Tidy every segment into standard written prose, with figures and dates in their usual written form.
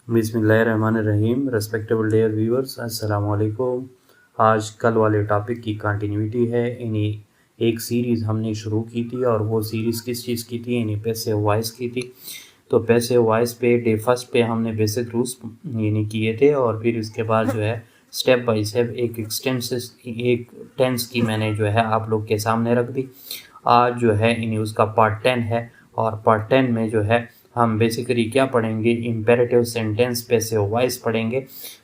बिस्मिल्लाहिर्रहमानिर्रहीम। Respectable dear viewers, अस्सलाम वालेकुम। आज कल वाले टॉपिक की कंटिन्यूटी है। इन्हीं एक सीरीज़ हमने शुरू की थी और वो सीरीज़ किस चीज़ की थी? इन्हीं पैसिव वॉइस की थी। तो पैसिव वॉइस पे डे फर्स्ट पे हमने बेसिक रूल्स यानी किए थे और फिर उसके बाद जो है स्टेप बाय स्टेप एक टेंस की मैंने जो है आप लोग के सामने रख दी। आज जो है इन्हीं उसका पार्ट 10 है और पार्ट 10 में जो है हम बेसिकली क्या पढ़ेंगे? इम्पेरेटिव सेंटेंस पैसिव वॉइस पढ़ेंगे।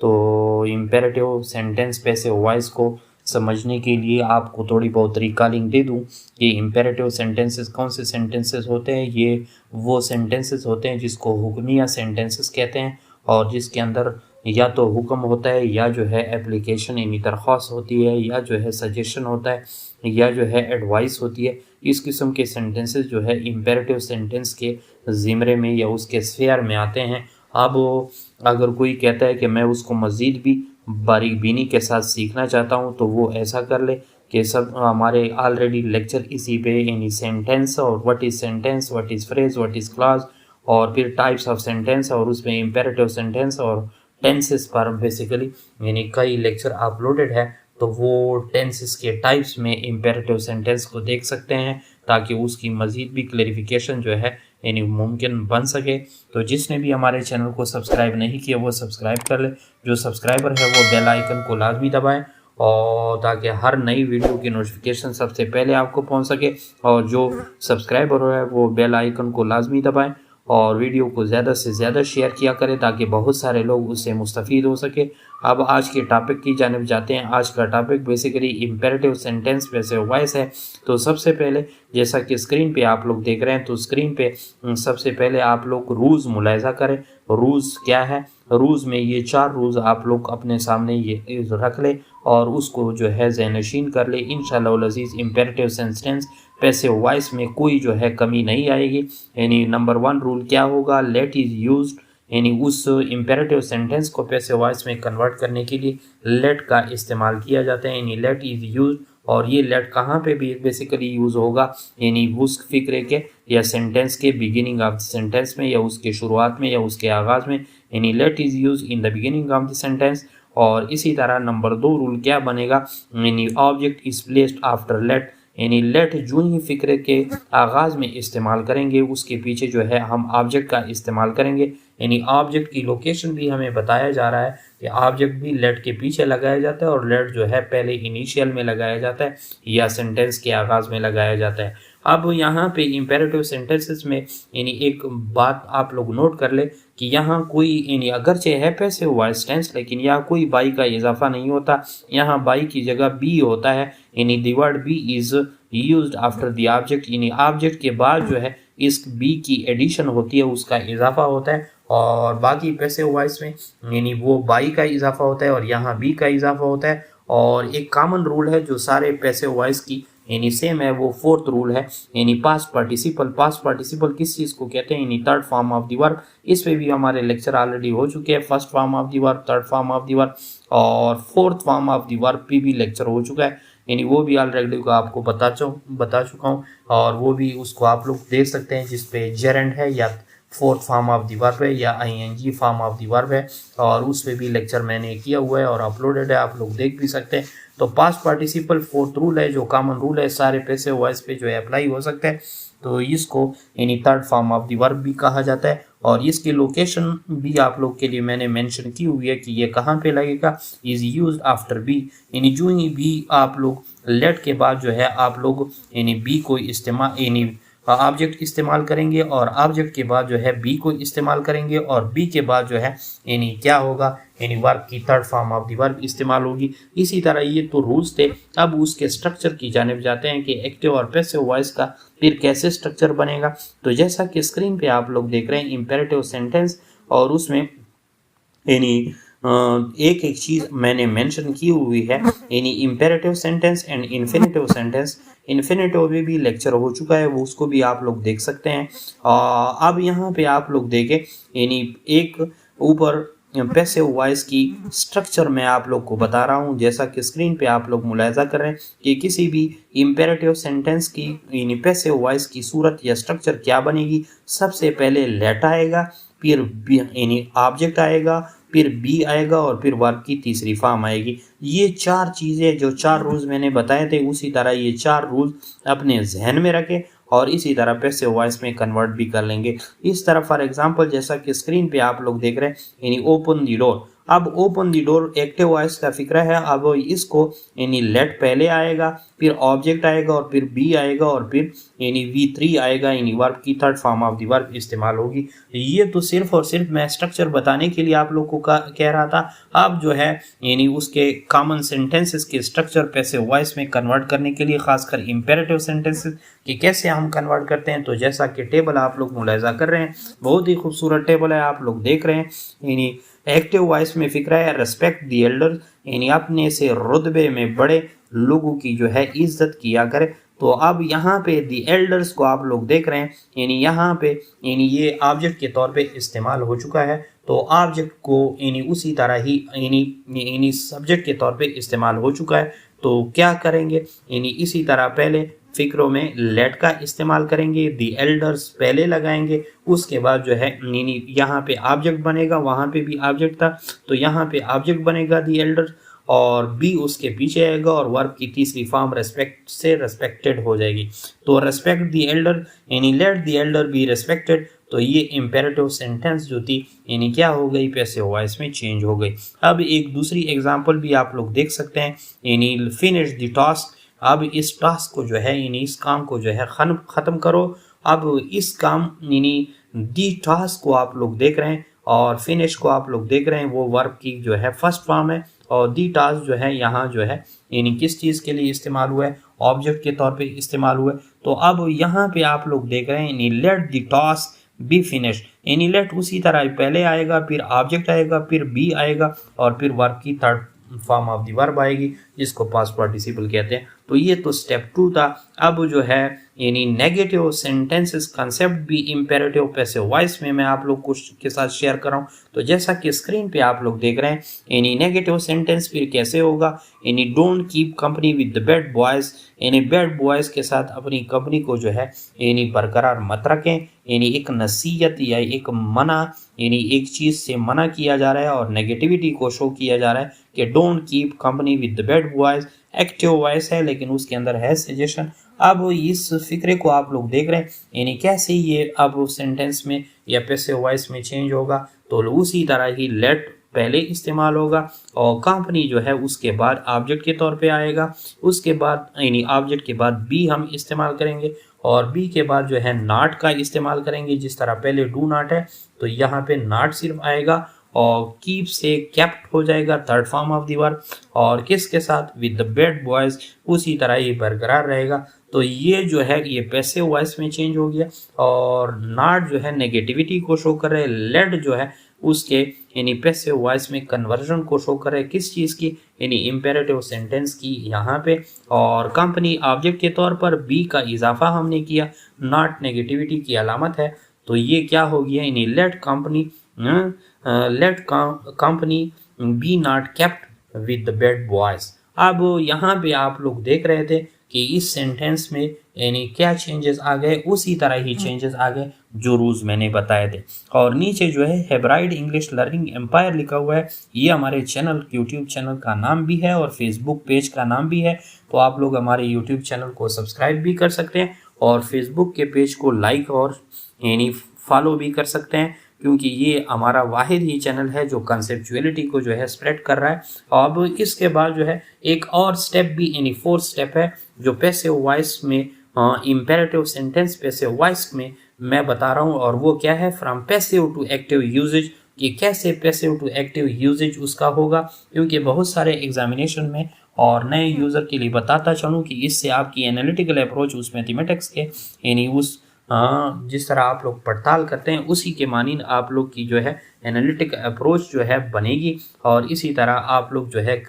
तो इम्पेरेटिव सेंटेंस पैसिव वॉइस को समझने के लिए आपको थोड़ी बहुत रिकॉलिंग दे दूं कि इम्पेरेटिव सेंटेंसेस कौन से सेंटेंसेस होते हैं। ये वो सेंटेंसेस होते हैं जिसको हुक्मिया सेंटेंसेस कहते हैं और जिसके अंदर या तो हुक्म होता है या जो है एप्लीकेशन यानी दरख्वास्त होती है या जो है सजेशन होता है या जो है एडवाइस होती है। इस किस्म के सेंटेंसेस जो है इम्पेरेटिव सेंटेंस के ज़िम्रे में या उसके स्फेयर में आते हैं। अब अगर कोई कहता है कि मैं उसको मज़ीद भी बारीक बीनी के साथ सीखना चाहता हूँ तो वो ऐसा कर ले कि सब हमारे ऑलरेडी लेक्चर इसी पे यानी सेंटेंस और what is sentence, what is phrase, what is clause और फिर टाइप्स ऑफ सेंटेंस और उसमें इम्पेरेटिव सेंटेंस और टेंसेस पर बेसिकली यानी कई लेक्चर अपलोडेड है। तो वो टेंसेस के टाइप्स में इम्पेरेटिव सेंटेंस को देख सकते हैं ताकि उसकी मज़ीद भी क्लेरिफिकेशन जो है यानी मुमकिन बन सके। तो जिसने भी हमारे चैनल को सब्सक्राइब नहीं किया वो सब्सक्राइब कर ले। जो सब्सक्राइबर है वो बेल आइकन को लाजमी दबाएं और ताकि हर नई वीडियो की नोटिफिकेशन सबसे पहले आपको पहुंच सके। और जो सब्सक्राइबर है वो बेल आइकन को लाजमी दबाएं और वीडियो को ज़्यादा से ज़्यादा शेयर किया करें ताकि बहुत सारे लोग उससे मुस्तफ़ीद हो सके। अब आज के टॉपिक की जानिब जाते हैं। आज का topic basically imperative sentence passive voice है। तो सबसे पहले जैसा कि स्क्रीन पे आप लोग देख रहे हैं तो स्क्रीन पे सबसे पहले आप लोग रूल्स मुलाहिज़ा करें। रूल्स क्या है? रूल्स में ये 4 रूल्स आप लोग अपने सामने ये रख लें और उसको जो है ज़हनशीन कर ले। इंशाअल्लाह अज़ीज़ इम्पेरेटिव सेंटेंस पैसिव वॉइस में कोई जो है कमी नहीं आएगी। यानी नंबर 1 रूल क्या होगा? लेट इज़ यूज्ड यानी उस इम्पेरेटिव सेंटेंस को पैसिव वॉइस में कन्वर्ट करने के लिए लेट का इस्तेमाल किया जाता है। यानी लेट इज़ यूज्ड और ये लेट कहाँ पे भी बेसिकली यूज़ होगा? यानी उस फिक्रे के या सेंटेंस के बिगिनिंग ऑफ द सेंटेंस में या उसके शुरुआत में या उसके आगाज़ में। यानी let is use in the beginning of the sentence. और इसी तरह नंबर 2 रूल क्या बनेगा? यानी object is placed after let यानी लेट जो ही फिक्रे के आगाज़ में इस्तेमाल करेंगे उसके पीछे जो है हम ऑब्जेक्ट का इस्तेमाल करेंगे। यानी ऑब्जेक्ट की लोकेशन भी हमें बताया जा रहा है कि ऑब्जेक्ट भी लेट के पीछे लगाया जाता है और लेट जो है पहले इनिशियल में लगाया जाता है या सेंटेंस के आगाज़ में लगाया जाता है। अब यहाँ पे इम्पेरेटिव सेंटेंसेस में यानी एक बात आप लोग नोट कर ले कि यहाँ कोई यानी अगरचे है पैसिव वॉइस टेंस लेकिन यहाँ कोई बाई का इजाफा नहीं होता। यहाँ बाई की जगह बी होता है। यानी the word be is used after the object यानी ऑब्जेक्ट के बाद जो है इस बी की एडिशन होती है, उसका इजाफा होता है। और बाकी पैसिव वॉइस में यानी वो बाई का इजाफा होता है और यहाँ बी का इजाफा होता है। और एक कॉमन रूल है जो सारे पैसिव वॉइस की यानी सेम है, वो 4th रूल है यानी पास्ट पार्टिसिपल। पास्ट पार्टिसिपल किस चीज़ को कहते हैं? यानी third form of the verb. इस पे भी हमारे लेक्चर ऑलरेडी हो चुके हैं। First form of the verb, third form of the verb और 4th form of the verb पे भी लेक्चर हो चुका है। यानी वो भी ऑलरेडी को आपको बता चुका हूँ और वो भी उसको आप लोग देख सकते हैं जिसपे जेरेंड है या 4th form of the verb है या ING form of the verb है और उस पर भी लेक्चर मैंने किया हुआ है और अपलोडेड है, आप लोग देख भी सकते हैं। तो पास्ट पार्टिसिपल 4th रूल है जो कॉमन रूल है, सारे पैसिव वॉइस पे जो है अप्लाई हो सकता है। तो इसको यानी third form of the verb भी कहा जाता है और इसकी लोकेशन भी आप लोग के लिए मैंने मेंशन की हुई है कि ये कहाँ पे लगेगा। इज़ यूज्ड आफ्टर बी यानी जो ही भी आप लोग लेट के बाद जो है आप लोग यानी बी को इस्तेमाल यानी ऑब्जेक्ट इस्तेमाल करेंगे और ऑब्जेक्ट के बाद जो है बी को इस्तेमाल करेंगे और बी के बाद जो है यानी क्या होगा? यानी वर्ब की third form of the verb इस्तेमाल होगी। इसी तरह ये तो रूल्स थे। अब उसके स्ट्रक्चर की जानिब जाते हैं कि एक्टिव और पैसिव वॉइस का फिर कैसे स्ट्रक्चर बनेगा। तो जैसा कि स्क्रीन पे आप लोग देख रहे हैं इम्पेरेटिव सेंटेंस और उसमें यानी एक एक चीज़ मैंने मेंशन की हुई है यानी imperative sentence and infinitive sentence. Infinitive में भी लेक्चर हो चुका है, वो उसको भी आप लोग देख सकते हैं। अब यहाँ पे आप लोग देखें यानी एक ऊपर पैसिव वॉइस की स्ट्रक्चर मैं आप लोग को बता रहा हूँ। जैसा कि स्क्रीन पे आप लोग मुलाहिजा कर रहे हैं कि किसी भी इम्पेरेटिव सेंटेंस की यानी पैसिव वॉइस की सूरत या स्ट्रक्चर क्या बनेगी। सबसे पहले लेट आएगा फिर यानी ऑब्जेक्ट आएगा, फिर बी आएगा और फिर वर्ब की तीसरी फॉर्म आएगी। ये 4 चीज़ें, जो 4 रूल्स मैंने बताए थे, उसी तरह ये 4 रूल्स अपने जहन में रखें और इसी तरह पैसिव वॉइस में कन्वर्ट भी कर लेंगे। इस तरह फॉर एग्जांपल जैसा कि स्क्रीन पे आप लोग देख रहे हैं, यानी ओपन द डोर। अब open the door active voice का फिक्र है। अब इसको यानी लेट पहले आएगा, फिर ऑब्जेक्ट आएगा और फिर बी आएगा और फिर यानी V3 आएगा, यानी वर्ब की third form of the verb इस्तेमाल होगी। ये तो सिर्फ और सिर्फ मैं स्ट्रक्चर बताने के लिए आप लोग को कह रहा था। अब जो है यानी उसके कॉमन सेंटेंसेस के स्ट्रक्चर पैसिव वॉइस में कन्वर्ट करने के लिए, खासकर इंपेरेटिव सेंटेंसेस कि कैसे हम कन्वर्ट करते हैं, तो जैसा कि टेबल आप लोग मुलाहिजा कर रहे हैं, बहुत ही खूबसूरत टेबल है, आप लोग देख रहे हैं। यानी एक्टिव वॉइस में फिक्र है रेस्पेक्ट द एल्डर, यानी अपने से रुतबे में बड़े लोगों की जो है इज्जत किया करे। तो अब यहाँ पे दी एल्डर्स को आप लोग देख रहे हैं, यानी यहाँ पे यानी ये ऑब्जेक्ट के तौर पे इस्तेमाल हो चुका है। तो ऑब्जेक्ट को यानी उसी तरह ही यानी सब्जेक्ट के तौर पे इस्तेमाल हो चुका है। तो क्या करेंगे, यानी इसी तरह पहले फिक्रों में लेट का इस्तेमाल करेंगे, दी एल्डर्स पहले लगाएंगे, उसके बाद जो है यानी यहाँ पे ऑब्जेक्ट बनेगा, वहाँ पे भी ऑब्जेक्ट था तो यहाँ पे ऑब्जेक्ट बनेगा दी एल्डर, और बी उसके पीछे आएगा और वर्ब की तीसरी फॉर्म रेस्पेक्ट से रेस्पेक्टेड हो जाएगी। तो रेस्पेक्ट दी एल्डर यानी let the Elder B respected, तो ये इंपेरेटिव सेंटेंस जो थी यानी क्या हो गई, पैसिव वॉइस में चेंज हो गई। अब एक दूसरी एग्जांपल भी आप लोग देख सकते हैं, यानी फिनिश द टास्क। अब इस टास्क को जो है यानी इस काम को जो है ख़त्म करो। अब इस काम यानी दी टास्क को आप लोग देख रहे हैं और फिनिश को आप लोग देख रहे हैं, वो वर्ब की जो है फर्स्ट फॉर्म है और दी टास्क जो है यहाँ जो है यानी किस चीज़ के लिए इस्तेमाल हुआ है, ऑब्जेक्ट के तौर पे इस्तेमाल हुआ है। तो अब यहाँ पे आप लोग देख रहे हैं यानी let the task be finish, यानी लेट उसी तरह पहले आएगा, फिर ऑब्जेक्ट आएगा, फिर बी आएगा और फिर वर्ब की third form of the verb आएगी, जिसको पास्ट पार्टिसिपल कहते हैं। तो ये तो स्टेप 2 था। अब जो है यानी नेगेटिव सेंटेंसेस कंसेप्ट भी इंपेरेटिव पैसिव वॉइस में मैं आप लोग को के साथ शेयर कर रहा हूँ। तो जैसा कि स्क्रीन पे आप लोग देख रहे हैं, यानी नेगेटिव सेंटेंस फिर कैसे होगा, यानी don't keep company with the bad boys, यानी बैड बॉयज के साथ अपनी कंपनी को जो है यानी बरकरार मत रखें। यानी एक नसीहत या एक मना, यानी एक चीज़ से मना किया जा रहा है और नेगेटिविटी को शो किया जा रहा है कि don't keep company with the bad boys. Active voice है लेकिन उसके अंदर है सजेशन। अब इस फिक्रे को आप लोग देख रहे हैं, यानी कैसे ये अब सेंटेंस में या पैसिव वॉइस में चेंज होगा, तो उसी तरह ही लेट पहले इस्तेमाल होगा और कंपनी जो है उसके बाद ऑब्जेक्ट के तौर पे आएगा, उसके बाद यानी ऑब्जेक्ट के बाद बी हम इस्तेमाल करेंगे और बी के बाद जो है नॉट का इस्तेमाल करेंगे। जिस तरह पहले डू नॉट है तो यहाँ पे नॉट सिर्फ आएगा और कीप से कैप्ट हो जाएगा third form of the verb, और किसके साथ, विद द बैड बॉयज, उसी तरह ये बरकरार रहेगा। तो ये जो है ये पैसिव वॉइस में चेंज हो गया और नॉट जो है नेगेटिविटी को शो कर रहे हैं, लेट जो है उसके यानी पैसिव वॉइस में कन्वर्जन को शो कर रहे हैं, किस चीज़ की, यानी इंपेरेटिव सेंटेंस की यहाँ पे, और कंपनी ऑब्जेक्ट के तौर पर बी का इजाफा हमने किया, नॉट नेगेटिविटी की अलामत है। तो ये क्या हो गया, यानी let company be not kept with the bad boys. अब यहाँ पे आप लोग देख रहे थे कि इस सेंटेंस में यानी क्या चेंजेस आ गए, उसी तरह ही चेंजेस आ गए जो रूल्स मैंने बताए थे। और नीचे जो है हेब्राइड इंग्लिश लर्निंग एम्पायर लिखा हुआ है, ये हमारे चैनल यूट्यूब चैनल का नाम भी है और फेसबुक पेज का नाम भी है। तो आप लोग हमारे यूट्यूब चैनल को सब्सक्राइब भी कर सकते हैं और फेसबुक के पेज को लाइक और यानी फॉलो भी कर सकते हैं, क्योंकि ये हमारा वाहिद ही चैनल है जो कंसेप्चुअलिटी को जो है स्प्रेड कर रहा है। अब इसके बाद जो है एक और स्टेप भी यानी 4th स्टेप है जो पैसिव वॉइस में इंपेरेटिव सेंटेंस पैसिव वॉइस में मैं बता रहा हूँ, और वो क्या है, from passive to active uses, कि कैसे पैसिव टू एक्टिव यूजेज उसका होगा। क्योंकि बहुत सारे एग्जामिनेशन में और नए यूज़र के लिए बताता चलूँ कि इससे आपकी एनालिटिकल अप्रोच उस मैथमेटिक्स के यानी उस जिस तरह आप लोग पड़ताल करते हैं उसी के मानिंद आप लोग की जो है एनालिटिक अप्रोच जो है बनेगी, और इसी तरह आप लोग जो है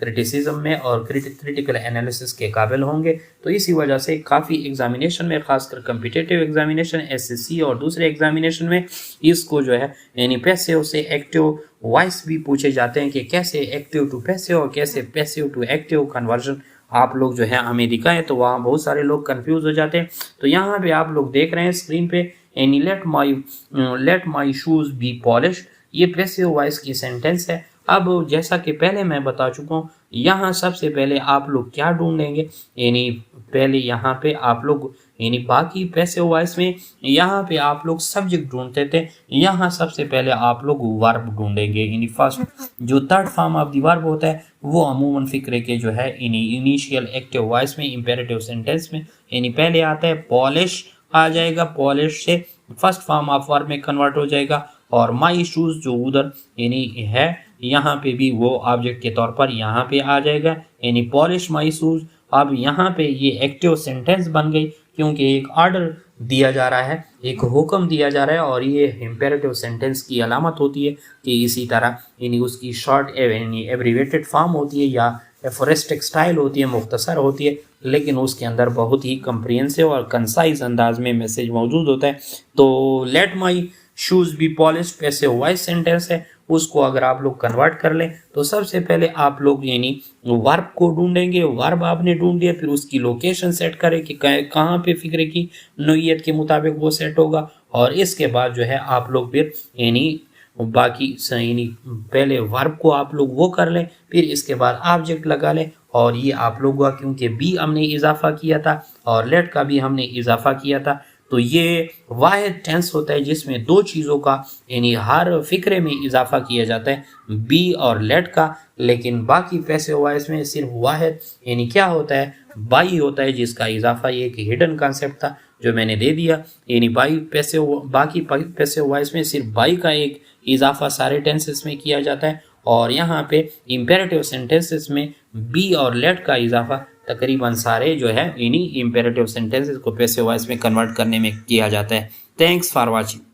क्रिटिसिज्म में और क्रिटिकल एनालिसिस के काबिल होंगे। तो इसी वजह से काफ़ी एग्जामिनेशन में, खासकर कम्पिटिटिव एग्जामिनेशन एसएससी और दूसरे एग्जामिनेशन में इसको जो है यानी पैसिव से एक्टिव वॉइस भी पूछे जाते हैं कि कैसे एक्टिव टू पैसिव और कैसे पैसिव टू एक्टिव कन्वर्जन आप लोग जो है हमें दिखाएं। तो वहाँ बहुत सारे लोग कंफ्यूज हो जाते हैं। तो यहाँ पे आप लोग देख रहे हैं स्क्रीन पे यानी let my shoes be polish, ये पैसिव वॉइस की सेंटेंस है। अब जैसा कि पहले मैं बता चुका हूँ, यहाँ सबसे पहले आप लोग क्या ढूंढेंगे, यानी पहले यहाँ पे आप लोग यानी बाकी पैसिव वॉइस में यहाँ पे आप लोग सब्जेक्ट ढूंढते थे, यहाँ सबसे पहले आप लोग वर्ब ढूंढेंगे। यानी फर्स्ट जो third form of the verb होता है वो अमूमन फिक्रे के जो है इनिशियल एक्टिव वॉइस में इंपेरेटिव सेंटेंस में यानी पहले आता है पॉलिश आ जाएगा, पॉलिश से फर्स्ट फॉर्म ऑफ वर्ब में कन्वर्ट हो जाएगा। और माई शूज जो उधर यानी है यहाँ पे भी वो ऑब्जेक्ट के तौर पर यहाँ पे आ जाएगा, यानी पॉलिश माई शूज। अब यहाँ पे ये एक्टिव सेंटेंस बन गई क्योंकि एक ऑर्डर दिया जा रहा है, एक हुक्म दिया जा रहा है, और ये इम्पेरेटिव सेंटेंस की अलामत होती है कि इसी तरह यानी उसकी शॉर्ट यानी एब्रीवेटेड फॉर्म होती है या एफोरेस्टिक स्टाइल होती है, मुख्तसर होती है, लेकिन उसके अंदर बहुत ही कंप्रिहेंसिव और कंसाइज अंदाज में मैसेज मौजूद होता है। तो let my shoes be polish passive voice sentence है, उसको अगर आप लोग कन्वर्ट कर लें तो सबसे पहले आप लोग यानी वर्ब को ढूंढेंगे। वर्ब आपने ढूंढ लिया, फिर उसकी लोकेशन सेट करें कि कहाँ पे फिक्रे की नोयत के मुताबिक वो सेट होगा, और इसके बाद जो है आप लोग फिर यानी बाकी यानी पहले वर्ब को आप लोग वो कर लें, फिर इसके बाद ऑब्जेक्ट लगा लें। और ये आप लोग का क्योंकि बी हमने इजाफा किया था और लेट का भी हमने इजाफा किया था, तो ये वाहिद टेंस होता है जिसमें दो चीज़ों का यानी हर फिक्रे में इजाफा किया जाता है, बी और लेट का। लेकिन बाकी पैसिव वॉइस में सिर्फ वाहिद यानी क्या होता है, बाई होता है, जिसका इजाफा ये एक हिडन कॉन्सेप्ट था जो मैंने दे दिया। यानी बाकी पैसिव वॉइस में सिर्फ बाई का एक इजाफा सारे टेंसेस में किया जाता है, और यहाँ पे इंपेरेटिव सेंटेंसेस में बी और लेट का इजाफा तकरीबन सारे जो है इन्हीं इंपेरेटिव सेंटेंसेस को पैसिव वॉइस में कन्वर्ट करने में किया जाता है। Thanks for watching.